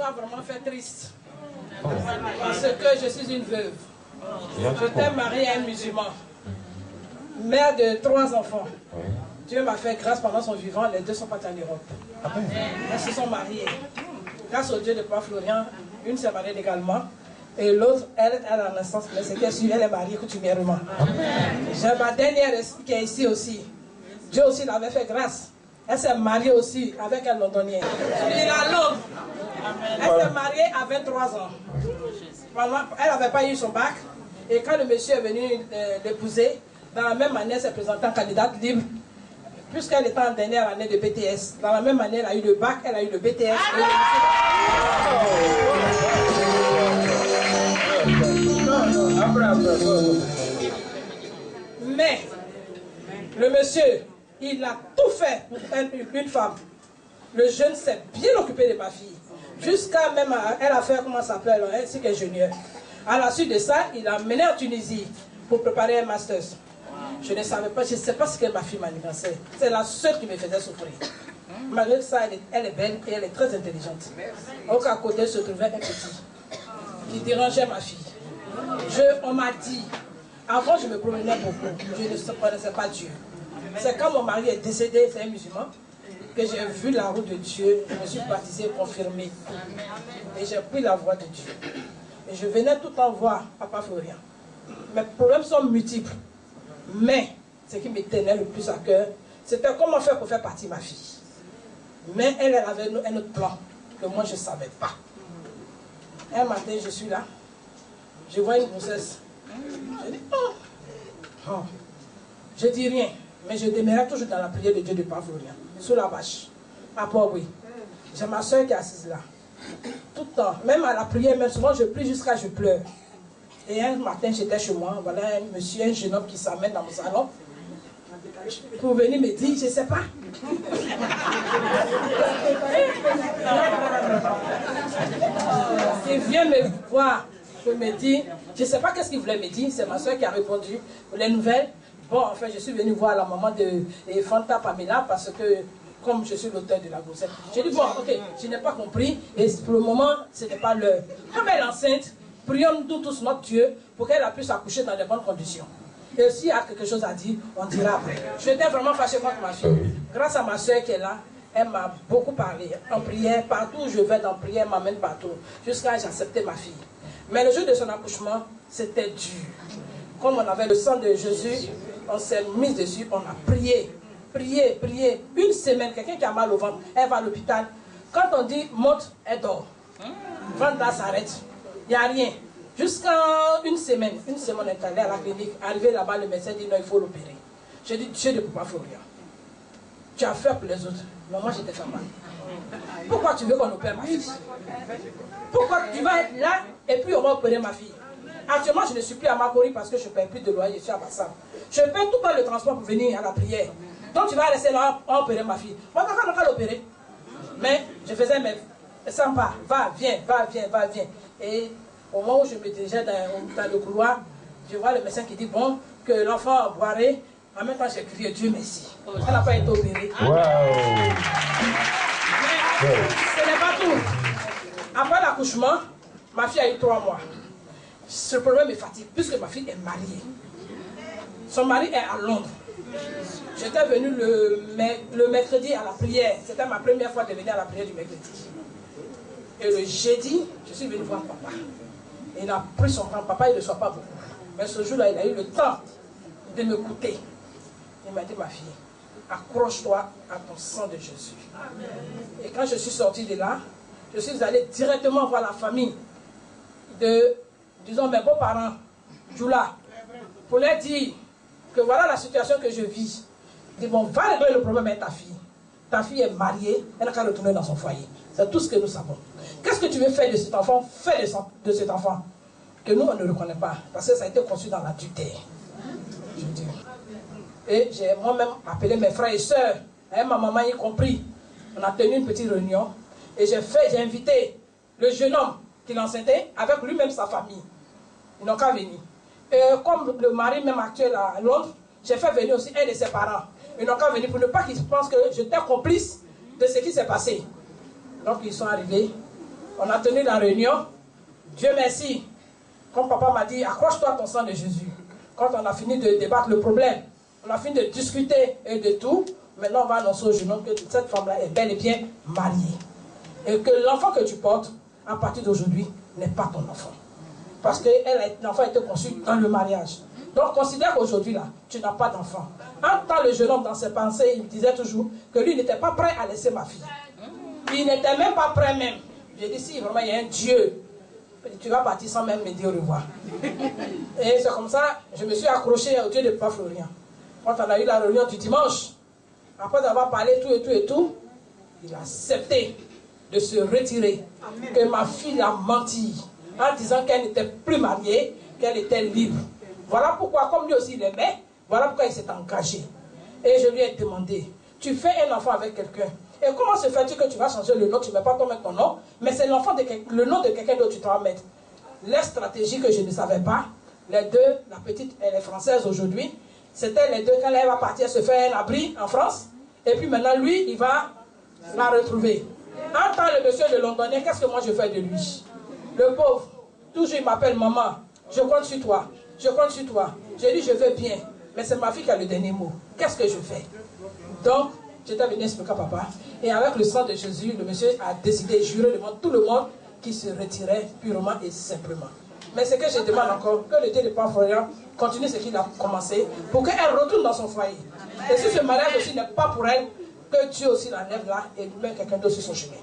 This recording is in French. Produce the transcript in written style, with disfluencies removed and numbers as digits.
l'histoire vraiment fait triste. Parce que je suis une veuve. J'étais mariée à un musulman. Mère de 3 enfants. Dieu m'a fait grâce pendant son vivant, les 2 sont partis en Europe. Elles se sont mariées. Grâce au Dieu de Papa Florian, une s'est mariée légalement. Et l'autre, elle a la naissance, mais c'est qu'elle est mariée coutumièrement. J'ai ma dernière qui est ici aussi. Dieu aussi l'avait fait grâce. Elle s'est mariée aussi avec un Londonien. Il a Londres. Elle s'est mariée à 23 ans. Elle n'avait pas eu son bac. Et quand le monsieur est venu l'épouser, dans la même année, elle s'est présentée en candidate libre. Puisqu'elle était en dernière année de BTS. Dans la même année, elle a eu le bac, elle a eu le BTS. Mais, le monsieur, il a tout fait pour une femme. Le jeune s'est bien occupé de ma fille. Jusqu'à même, elle a fait, comment ça s'appelle, ainsi qu'ingénieur. À la suite de ça, il a mené en Tunisie pour préparer un master. Je ne savais pas, je ne sais pas ce que ma fille manigançait. C'est la seule qui me faisait souffrir. Malgré ça, elle est belle et elle est très intelligente. Donc à côté se trouvait un petit qui dérangeait ma fille. On m'a dit, avant je me promenais beaucoup, je ne connaissais pas Dieu. C'est quand mon mari est décédé, c'est un musulman, que j'ai vu la route de Dieu, je me suis baptisé, confirmé. Et j'ai pris la voie de Dieu. Et je venais tout le temps voir Papa Florian. Mes problèmes sont multiples. Mais ce qui me tenait le plus à cœur, c'était comment faire pour faire partie de ma fille. Mais elle avait un autre plan que moi je ne savais pas. Un matin, je suis là, je vois une grossesse. Je dis, oh. Je dis rien, mais je demeurais toujours dans la prière de Dieu de Papa Florian, sous la vache, à Port-Louis. J'ai ma soeur qui est assise là, tout le temps, même à la prière, même souvent je prie jusqu'à je pleure. Et un matin, j'étais chez moi, voilà un monsieur, un jeune homme qui s'amène dans mon salon pour venir me dire, je ne sais pas. Il vient me voir pour me dire, je ne sais pas qu'est-ce qu'il voulait me dire, c'est ma soeur qui a répondu pour les nouvelles. Bon, enfin, je suis venue voir la maman de Fanta Pamela parce que, comme je suis l'auteur de la grossesse, j'ai dit, bon, ok, je n'ai pas compris et pour le moment, ce n'est pas l'heure. Comme elle est enceinte, prions-nous tous notre Dieu pour qu'elle puisse accoucher dans de bonnes conditions. Et s'il y a quelque chose à dire, on dira après. J'étais vraiment fâchée contre ma fille. Grâce à ma soeur qui est là, elle m'a beaucoup parlé. En prière, partout où je vais dans prière, elle m'amène partout. Jusqu'à j'ai accepté ma fille. Mais le jour de son accouchement, c'était dur. Comme on avait le sang de Jésus, on s'est mis dessus, on a prié. Prié, prié. Une semaine, quelqu'un qui a mal au ventre, elle va à l'hôpital. Quand on dit monte, elle dort. Ventre là s'arrête. Il n'y a rien. Jusqu'à une semaine, on est allé à la clinique. Arrivé là-bas, le médecin dit non, il faut l'opérer. J'ai dit, Dieu de Papa Florian, tu as fait pour les autres. Mais moi, j'étais fait mal. Pourquoi tu veux qu'on opère ma fille? Pourquoi tu vas être là et puis on va opérer ma fille? Actuellement, je ne suis plus à Makori parce que je ne paie plus de loyer, je suis à Bassam. Je paie tout le temps le transport pour venir à la prière. Donc tu vas rester là à opérer ma fille. Moi, je ne vais pas l'opérer. Mais je faisais mes sympa, va, viens, va, viens, va, viens. Et au moment où je me dirigeais dans le couloir, je vois le médecin qui dit, bon, que l'enfant boirait. En même temps, j'ai crié, Dieu merci. Elle n'a pas été opérée. Wow. Mais ce n'est pas tout. Après l'accouchement, ma fille a eu 3 mois. Ce problème me fatigue, puisque ma fille est mariée. Son mari est à Londres. J'étais venu le mercredi à la prière. C'était ma première fois de venir à la prière du mercredi. Et le jeudi, je suis venu voir papa. Il a pris son temps. Papa, il ne reçoit pas beaucoup. Mais ce jour-là, il a eu le temps de m'écouter. Il m'a dit, ma fille, accroche-toi à ton sang de Jésus. Et quand je suis sorti de là, je suis allé directement voir la famille de, disons, mes beaux-parents, Djoula, pour leur dire que voilà la situation que je vis. Ils disent, bon, va régler le problème avec ta fille. Ta fille est mariée, elle n'a qu'à retourner dans son foyer. C'est tout ce que nous savons. Qu'est-ce que tu veux faire de cet enfant? Fais de cet enfant. Que nous, on ne le reconnaît pas. Parce que ça a été conçu dans l'adultère. Je dis. Et j'ai moi-même appelé mes frères et sœurs, et ma maman y compris. On a tenu une petite réunion. Et j'ai invité le jeune homme qui l'enceintait avec lui-même sa famille. Ils n'ont qu'à venir. Et comme le mari même actuel à Londres, j'ai fait venir aussi un de ses parents. Ils n'ont qu'à venir pour ne pas qu'ils pensent que j'étais complice de ce qui s'est passé. Donc ils sont arrivés. On a tenu la réunion. Dieu merci. Comme papa m'a dit, accroche-toi à ton sang de Jésus. Quand on a fini de débattre le problème, on a fini de discuter et de tout, maintenant on va annoncer au jeune homme que cette femme-là est bel et bien mariée. Et que l'enfant que tu portes, à partir d'aujourd'hui, n'est pas ton enfant. Parce que l'enfant a été conçu dans le mariage. Donc considère qu'aujourd'hui, là, tu n'as pas d'enfant. En tant le jeune homme, dans ses pensées, il disait toujours que lui n'était pas prêt à laisser ma fille. Il n'était même pas prêt même. J'ai dit, si vraiment il y a un Dieu, tu vas partir sans même me dire au revoir. Et c'est comme ça, je me suis accroché au Dieu de Papa Florian. Quand on a eu la réunion du dimanche, après avoir parlé tout, il a accepté de se retirer. Amen. Que ma fille a menti en disant qu'elle n'était plus mariée, qu'elle était libre. Voilà pourquoi, comme lui aussi il aimait, voilà pourquoi il s'est engagé. Et je lui ai demandé, tu fais un enfant avec quelqu'un. Et comment se fait-il que tu vas changer le nom, tu ne vas pas mettre ton nom, mais c'est le nom de quelqu'un d'autre que tu dois mettre. Les stratégies que je ne savais pas, les deux, la petite, elle est française aujourd'hui, c'était les deux, quand elle va partir se faire un abri en France, et puis maintenant lui, il va la retrouver. En tant le monsieur de Londonien, qu'est-ce que moi je fais de lui? Le pauvre, toujours il m'appelle maman, je compte sur toi, je compte sur toi. Je dis je veux bien, mais c'est ma fille qui a le dernier mot. Qu'est-ce que je fais? Donc, j'étais venu expliquer à papa, et avec le sang de Jésus, le monsieur a décidé, juré devant tout le monde, qu'il se retirait purement et simplement. Mais ce que je demande encore, que le Dieu de Papa Florian continue ce qu'il a commencé, pour qu'elle retourne dans son foyer. Et si ce mariage aussi n'est pas pour elle, que Dieu aussi l'enlève là et lui met quelqu'un d'autre sur son chemin.